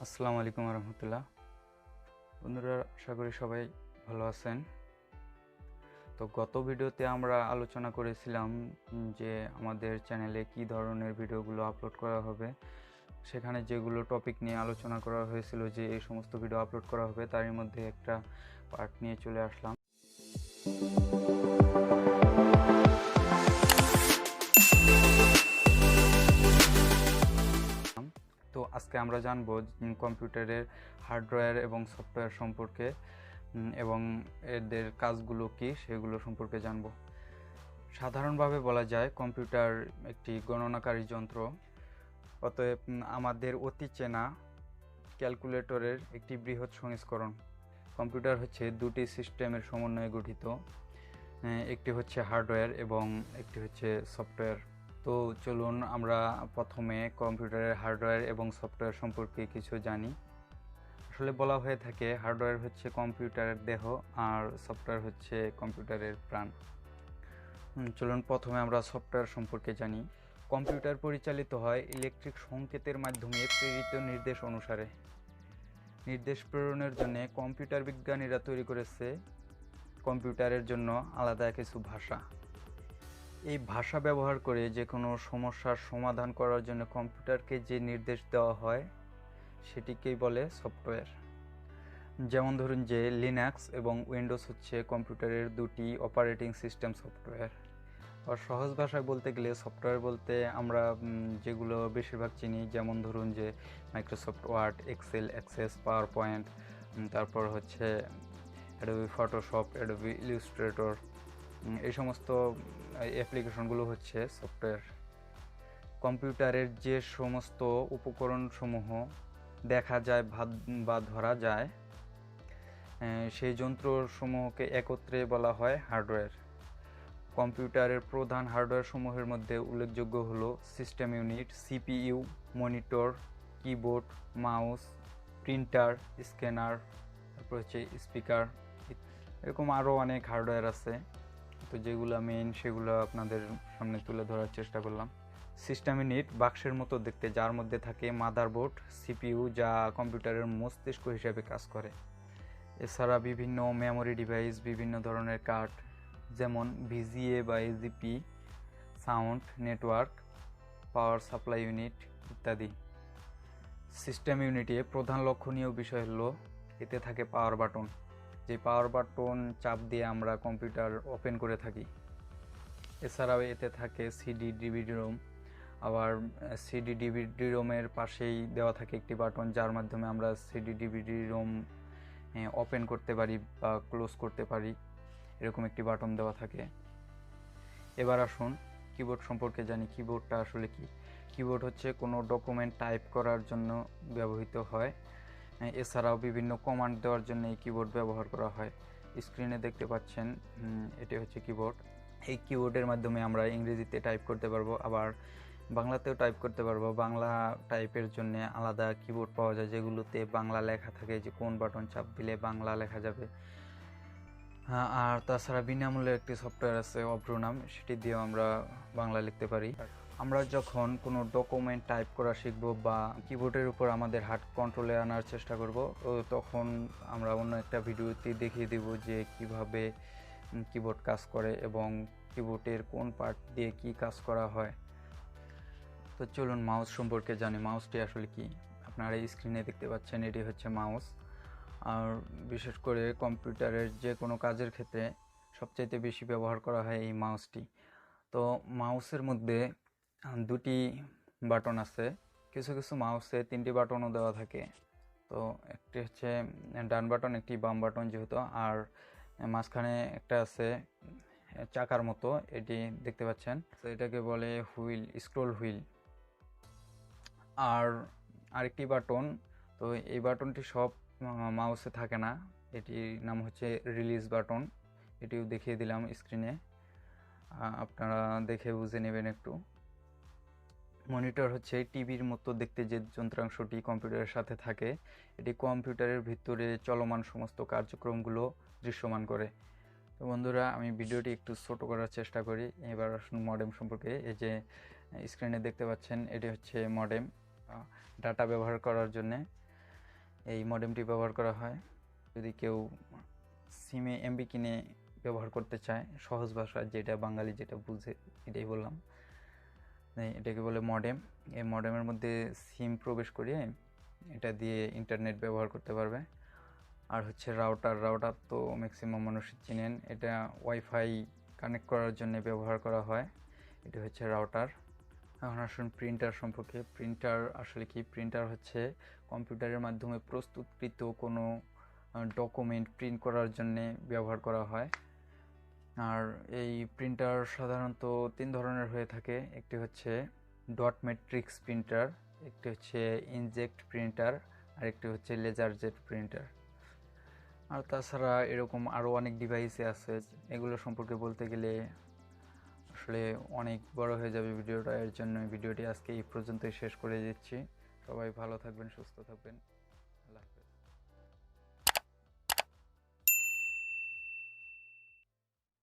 আসসালামু আলাইকুম রহমতুল্লাহ। বন্ধুরা, আশা করি সবাই ভালো আছেন। তো গত ভিডিওতে আমরা আলোচনা করেছিলাম যে আমাদের চ্যানেলে কি ধরনের ভিডিওগুলো আপলোড করা হবে। সেখানে যেগুলো টপিক নিয়ে আলোচনা করা হয়েছিল যে এই সমস্ত ভিডিও আপলোড করা হবে, তারই মধ্যে একটা পার্ট নিয়ে চলে আসলাম। তো আজকে আমরা জানবো কম্পিউটারের হার্ডওয়্যার এবং সফটওয়্যার সম্পর্কে এবং এদের কাজগুলো কি সেগুলো সম্পর্কে জানবো। সাধারণভাবে বলা যায় কম্পিউটার একটি গণনাকারী যন্ত্র। অতএব আমাদের অতি চেনা ক্যালকুলেটরের একটি বৃহৎ সংস্করণ। কম্পিউটার হচ্ছে দুটি সিস্টেমের সমন্বয়ে গঠিত, একটি হচ্ছে হার্ডওয়্যার এবং একটি হচ্ছে সফটওয়্যার। তো চলুন আমরা প্রথমে কম্পিউটারের হার্ডওয়্যার এবং সফটওয়্যার সম্পর্কে কিছু জানি। আসলে বলা হয়ে থাকে হার্ডওয়্যার হচ্ছে কম্পিউটারের দেহ আর সফটওয়্যার হচ্ছে কম্পিউটারের প্রাণ। চলুন প্রথমে আমরা সফটওয়্যার সম্পর্কে জানি। কম্পিউটার পরিচালিত হয় ইলেকট্রিক সংকেতের মাধ্যমে প্রেরিত নির্দেশ অনুসারে। নির্দেশ প্রেরণের জন্য কম্পিউটার বিজ্ঞানীরা তৈরি করেছে কম্পিউটারের জন্য আলাদা কিছু ভাষা। এই ভাষা ব্যবহার করে যে কোনো সমস্যার সমাধান করার জন্য কম্পিউটারকে যে নির্দেশ দেওয়া হয় সেটিকেই বলে সফটওয়্যার। যেমন ধরুন যে লিনাক্স এবং উইন্ডোজ হচ্ছে কম্পিউটারের দুটি অপারেটিং সিস্টেম সফটওয়্যার। আর সহজ ভাষায় বলতে গেলে সফটওয়্যার বলতে আমরা যেগুলো বেশিরভাগ চিনি, যেমন ধরুন যে Microsoft Word, Excel, Access, PowerPoint, তারপর হচ্ছে অ্যাডোবি ফটোশপ, অ্যাডোবি ইলাস্ট্রেটর, এই সমস্ত অ্যাপ্লিকেশনগুলো হচ্ছে সফটওয়্যার। কম্পিউটারের যে সমস্ত উপকরণসমূহ দেখা যায় বা ধরা যায় সেই যন্ত্রসমূহকে একত্রে বলা হয় হার্ডওয়্যার। কম্পিউটারের প্রধান হার্ডওয়্যারসমূহের মধ্যে উল্লেখযোগ্য হলো system unit, CPU, monitor, keyboard, mouse, printer, scanner, তারপর হচ্ছে স্পিকার। এরকম আরও অনেক হার্ডওয়্যার আছে, তো যেগুলো মেইন সেগুলো আপনাদের সামনে তুলে ধরার চেষ্টা করলাম। সিস্টেম ইউনিট বাক্সের মতো দেখতে, যার মধ্যে থাকে মাদারবোর্ড, সিপিইউ যা কম্পিউটারের মস্তিষ্ক হিসেবে কাজ করে। এছাড়া বিভিন্ন মেমোরি ডিভাইস, বিভিন্ন ধরনের কার্ড যেমন ভিজিএ বা AGP, sound network, power supply unit ইত্যাদি। সিস্টেম ইউনিটে প্রধান লক্ষণীয় বিষয় হলো এতে থাকে পাওয়ার বাটন। যে পাওয়ার বাটন চাপ দিয়ে আমরা কম্পিউটার ওপেন করে থাকি। এছাড়াও এতে থাকে সিডি ডিভিডি রোম। আবার সিডি ডিভিডি রোমের পাশেই দেওয়া থাকে একটি বাটন, যার মাধ্যমে আমরা সিডি ডিভিডি রোম ওপেন করতে পারি বা ক্লোজ করতে পারি। এরকম একটি বাটন দেওয়া থাকে। এবার আসুন কিবোর্ড সম্পর্কে জানি। কিবোর্ডটা আসলে কি? কিবোর্ড হচ্ছে কোনো ডকুমেন্ট টাইপ করার জন্য ব্যবহৃত হয়। এছাড়াও বিভিন্ন কমান্ড দেওয়ার জন্য এই কিবোর্ড ব্যবহার করা হয়। স্ক্রিনে দেখতে পাচ্ছেন এটি হচ্ছে কিবোর্ড। এই কিবোর্ডের মাধ্যমে আমরা ইংরেজিতে টাইপ করতে পারবো, আবার বাংলাতেও টাইপ করতে পারবো। বাংলা টাইপের জন্য আলাদা কিবোর্ড পাওয়া যায়, যেগুলোতে বাংলা লেখা থাকে, যে কোন বাটন চাপ দিলে বাংলা লেখা যাবে। আর তাছাড়া বিনামূল্যে একটি সফটওয়্যার আছে অভ্র নাম, সেটি দিয়েও আমরা বাংলা লিখতে পারি। আমরা যখন কোনো ডকুমেন্ট টাইপ করা শিখব বা কিবোর্ডের উপর আমাদের হাত কন্ট্রোলে আনার চেষ্টা করব, তখন আমরা অন্য একটা ভিডিওতে দেখিয়ে দেব যে কিভাবে কিবোর্ড কাজ করে এবং কিবোর্ডের কোন পার্ট দিয়ে কি কাজ করা হয়। তো চলুন মাউস সম্পর্কে জানি। মাউসটি আসলে কি? আপনারা এই স্ক্রিনে দেখতে পাচ্ছেন, এটি হচ্ছে মাউস। আর বিশেষ করে কম্পিউটারের যে কোনো কাজের ক্ষেত্রে সবচাইতে বেশি ব্যবহার করা হয় এই মাউসটি। তো মাউসের মধ্যে দুটি বাটন আছে, কিছু কিছু মাউসে তিনটি বাটনও দেওয়া থাকে। তো একটি হচ্ছে ডান বাটন, একটি বাম বাটন যেহেতু, আর মাঝখানে একটা আছে চাকার মতো, এটি দেখতে পাচ্ছেন। তো এটাকে বলে হুইল, স্ক্রোল হুইল। আর আরেকটি বাটন, তো এই বাটনটি সব মাউসে থাকে না, এটির নাম হচ্ছে রিলিজ বাটন। এটিও দেখিয়ে দিলাম স্ক্রিনে, আপনারা দেখে বুঝে নেবেন একটু। মনিটর হচ্ছে টিভির মতো দেখতে যে যন্ত্রাংশটি কম্পিউটারের সাথে থাকে, এটি কম্পিউটারের ভিতরে চলমান সমস্ত কার্যক্রমগুলো দৃশ্যমান করে। তো বন্ধুরা, আমি ভিডিওটি একটু ছোট করার চেষ্টা করি। এবার আসুন মডেম সম্পর্কে। এই যে স্ক্রিনে দেখতে পাচ্ছেন, এটি হচ্ছে মডেম, ডাটা ব্যবহার করার জন্যে। এই মডেমটি ব্যবহার করা হয়। যদি কেউ সিমে এমবি কিনে ব্যবহার করতে চায়, সহজ ভাষায় যেটা বাঙালি যেটা বুঝে এটাই বললাম, এটাকে বলে মডেম। এই মডেমের মধ্যে সিম প্রবেশ করিয়ে এটা দিয়ে ইন্টারনেট ব্যবহার করতে পারবে। আর হচ্ছে রাউটার তো ম্যাক্সিমাম মানুষ চিনেন, এটা ওয়াইফাই কানেক্ট করার জন্য ব্যবহার করা হয়। এটা হচ্ছে রাউটার। এখন আসুন প্রিন্টার সম্পর্কে। প্রিন্টার আসলে কি? প্রিন্টার হচ্ছে কম্পিউটারের মাধ্যমে প্রস্তুতকৃত কোনো ডকুমেন্ট প্রিন্ট করার জন্য ব্যবহার করা হয়। আর এই প্রিন্টার সাধারণত 3 ধরনের হয়ে থাকে। একটি হচ্ছে ডট ম্যাট্রিক্স প্রিন্টার, একটি হচ্ছে ইনজেক্ট প্রিন্টার, আর একটি হচ্ছে লেজার জেট প্রিন্টার। আর তাছাড়া এরকম আরও অনেক ডিভাইসে আছে, এগুলো সম্পর্কে বলতে গেলে আসলে অনেক বড় হয়ে যাবে ভিডিওটা। এর জন্য ভিডিওটি আজকে এই পর্যন্তই শেষ করে দিচ্ছি। সবাই ভালো থাকবেন, সুস্থ থাকবেন।